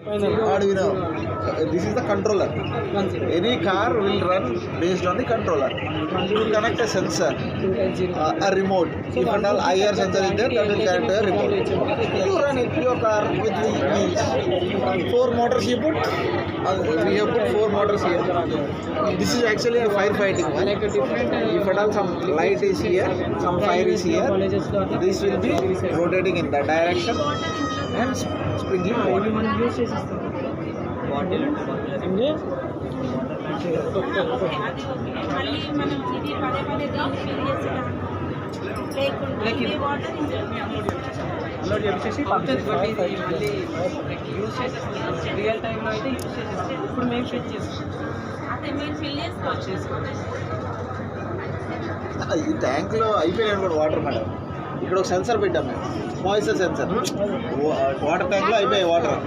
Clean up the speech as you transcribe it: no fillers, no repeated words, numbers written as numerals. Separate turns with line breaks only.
Arduino. This is the controller. Any car will run based on the controller. You will connect a sensor, a remote. If and all IR sensor is there, that will connect a remote. You run it, your car with the wheels. 4 motors you put. We have put 4 motors here. This is actually a firefighting one. If at all some light is here, some fire is here, this will be rotating in that direction and sprinkling water.
Real టైంలో అయితే use చేసేస్తాం ఇప్పుడు మేము fill చేస్తాం అదే మేము fill చేసుకోవచ్చు
ఈ ట్యాంక్లో అయిపోయాయి కూడా వాటర్ మేడం ఇక్కడ ఒక సెన్సర్ పెట్టాం మేము మాయిశ్చర్ సెన్సర్ వాటర్ ట్యాంక్లో అయిపోయాయి వాటర్